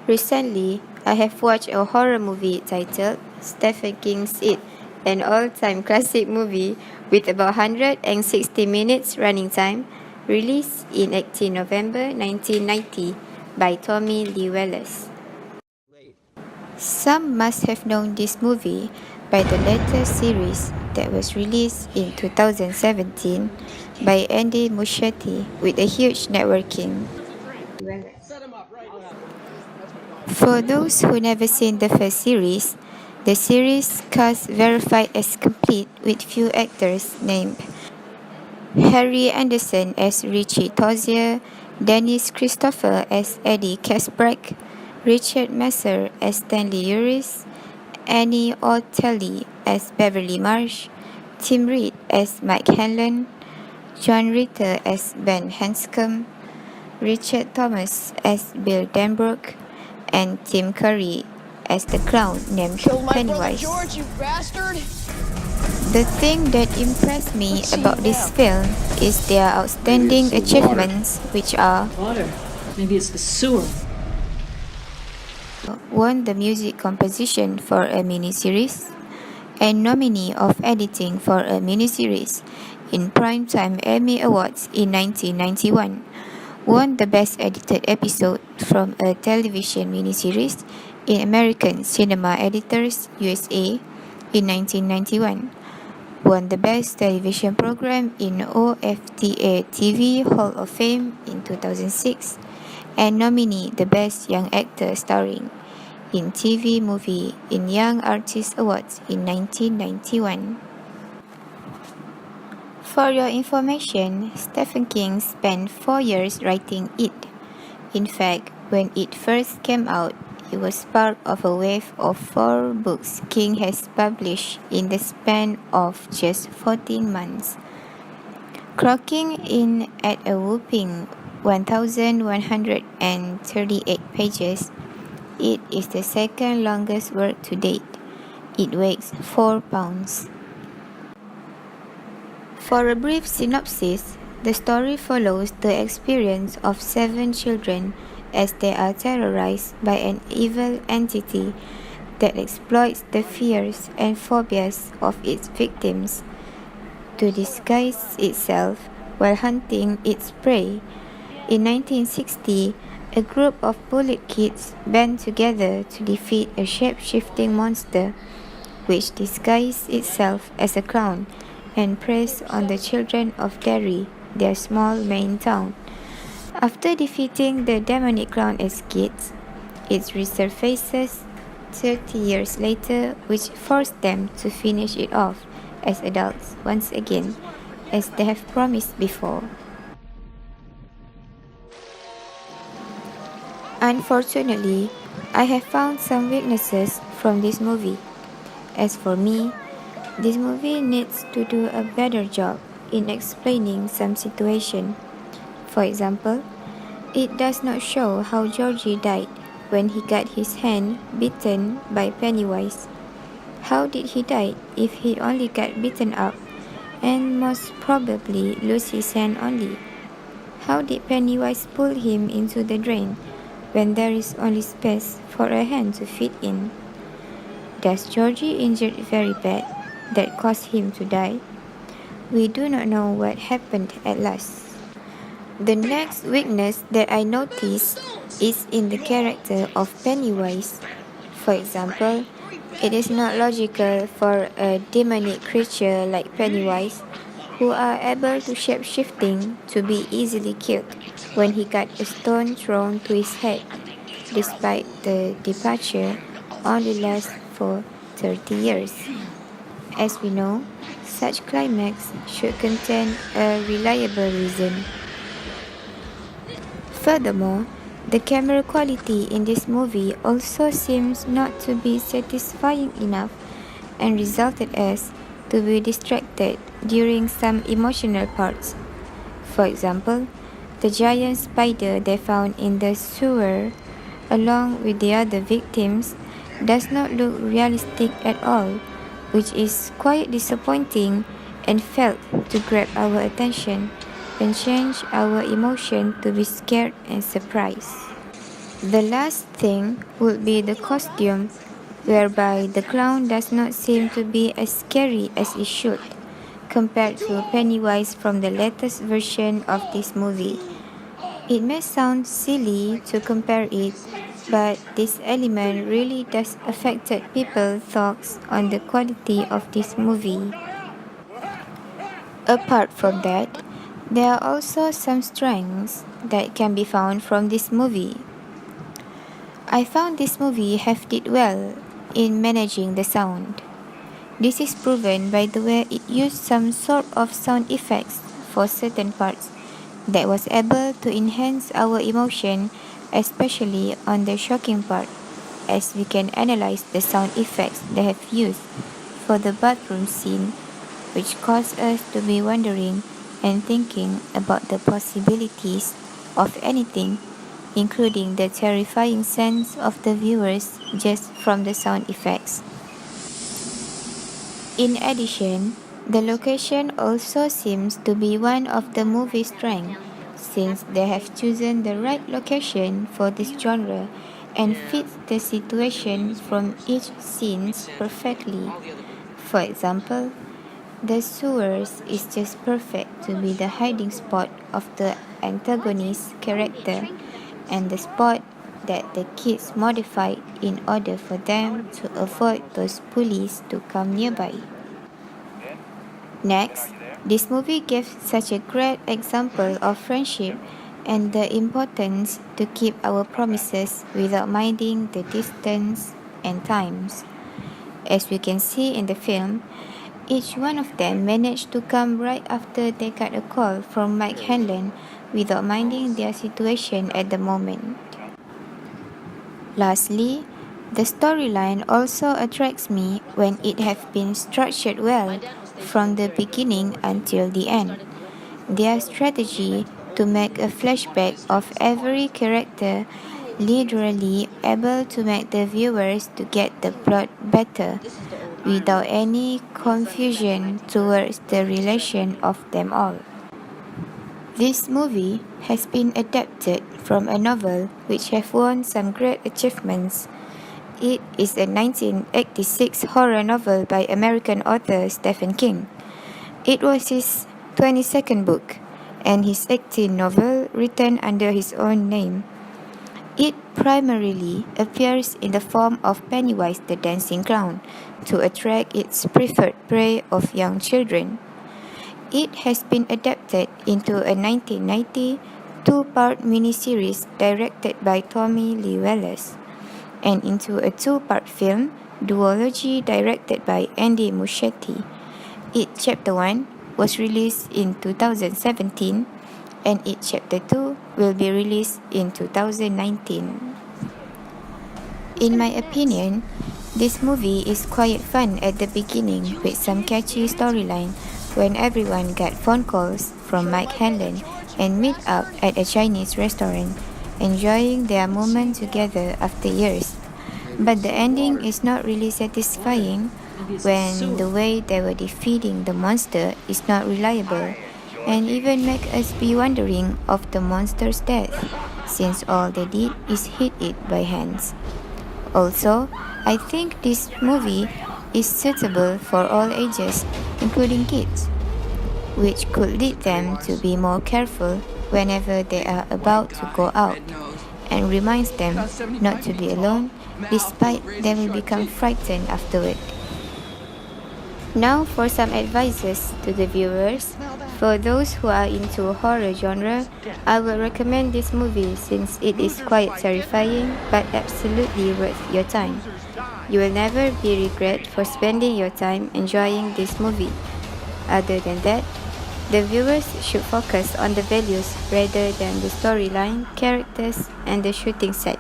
Recently, I have watched a horror movie titled Stephen King's It, an all-time classic movie with about 160 minutes running time, released in 18 November 1990 by Tommy Lee Wallace. Some must have known this movie by the latest series that was released in 2017 by Andy Muschietti with a huge networking. For those who never seen the first series, the series cast verified as complete with few actors named Harry Anderson as Richie Tozier, Dennis Christopher as Eddie Kasprek, Richard Messer as Stanley Uris, Annie Ortelli as Beverly Marsh, Tim Reed as Mike Hanlon, John Ritter as Ben Hanscom, Richard Thomas as Bill Denbrook, and Tim Curry as the clown named Pennywise. George, you bastard! The thing that impressed me about this film is their outstanding achievements, which are Water. Maybe it's the sewer. won the music composition for a miniseries and nominee of editing for a miniseries in Primetime Emmy Awards in 1991, won the Best Edited Episode from a Television Miniseries in American Cinema Editors USA in 1991, won the Best Television Program in OFTA TV Hall of Fame in 2006, and nominee the Best Young Actor Starring in TV Movie in Young Artist Awards in 1991. For your information, Stephen King spent 4 years writing it. In fact, when it first came out, it was part of a wave of 4 books King has published in the span of just 14 months. Clocking in at a whopping 1,138 pages, it is the second longest work to date. It weighs 4 pounds. For a brief synopsis, the story follows the experience of 7 children as they are terrorized by an evil entity that exploits the fears and phobias of its victims to disguise itself while hunting its prey. In 1960, a group of bullet kids band together to defeat a shape-shifting monster which disguised itself as a clown and preys on the children of Derry, their small Maine town. After defeating the demonic clown as kids, it resurfaces 30 years later, which forced them to finish it off as adults once again, as they have promised before. Unfortunately, I have found some weaknesses from this movie. As for me, this movie needs to do a better job in explaining some situation. For example, it does not show how Georgie died when he got his hand bitten by Pennywise. How did he die if he only got beaten up and most probably lose his hand only? How did Pennywise pull him into the drain when there is only space for a hand to fit in? Does Georgie injured very bad that caused him to die? We do not know what happened at last. The next weakness that I noticed is in the character of Pennywise. For example, it is not logical for a demonic creature like Pennywise, who are able to shape-shifting, to be easily killed when he got a stone thrown to his head, despite the departure only lasts for 30 years. As we know, such climax should contain a reliable reason. Furthermore, the camera quality in this movie also seems not to be satisfying enough and resulted us to be distracted during some emotional parts. For example, the giant spider they found in the sewer, along with the other victims, does not look realistic at all, which is quite disappointing and failed to grab our attention and change our emotion to be scared and surprised. The last thing would be the costume, whereby the clown does not seem to be as scary as it should, compared to Pennywise from the latest version of this movie. It may sound silly to compare it, but this element really does affect people's thoughts on the quality of this movie. Apart from that, there are also some strengths that can be found from this movie. I found this movie have did well in managing the sound. This is proven by the way it used some sort of sound effects for certain parts that was able to enhance our emotion, especially on the shocking part, as we can analyze the sound effects they have used for the bathroom scene, which caused us to be wondering and thinking about the possibilities of anything, including the terrifying sense of the viewers just from the sound effects. In addition, the location also seems to be one of the movie's strengths, since they have chosen the right location for this genre and fits the situation from each scene perfectly. For example, the sewers is just perfect to be the hiding spot of the antagonist character and the spot that the kids modified in order for them to avoid those bullies to come nearby. Next, this movie gives such a great example of friendship and the importance to keep our promises without minding the distance and times. As we can see in the film, each one of them managed to come right after they got a call from Mike Hanlon without minding their situation at the moment. Lastly, the storyline also attracts me when it has been structured well from the beginning until the end. Their strategy to make a flashback of every character literally able to make the viewers to get the plot better without any confusion towards the relation of them all. This movie has been adapted from a novel which has won some great achievements. It is a 1986 horror novel by American author Stephen King. It was his 22nd book and his 18th novel written under his own name. It primarily appears in the form of Pennywise the dancing clown to attract its preferred prey of young children. It has been adapted into a 1990 two-part miniseries directed by Tommy Lee Wallace and into a two-part film duology directed by Andy Muschietti. It Chapter 1 was released in 2017 and It Chapter 2 will be released in 2019. In my opinion, this movie is quite fun at the beginning with some catchy storyline when everyone got phone calls from Mike Hanlon and meet up at a Chinese restaurant, enjoying their moment together after years. But the ending is not really satisfying when the way they were defeating the monster is not reliable and even make us be wondering of the monster's death, since all they did is hit it by hands. Also, I think this movie is suitable for all ages, including kids, which could lead them to be more careful whenever they are about to go out, and reminds them not to be alone despite they will become frightened afterward. Now for some advices to the viewers. For those who are into horror genre, I will recommend this movie since it is quite terrifying but absolutely worth your time. You will never be regret for spending your time enjoying this movie. Other than that, the viewers should focus on the values rather than the storyline, characters, and the shooting set.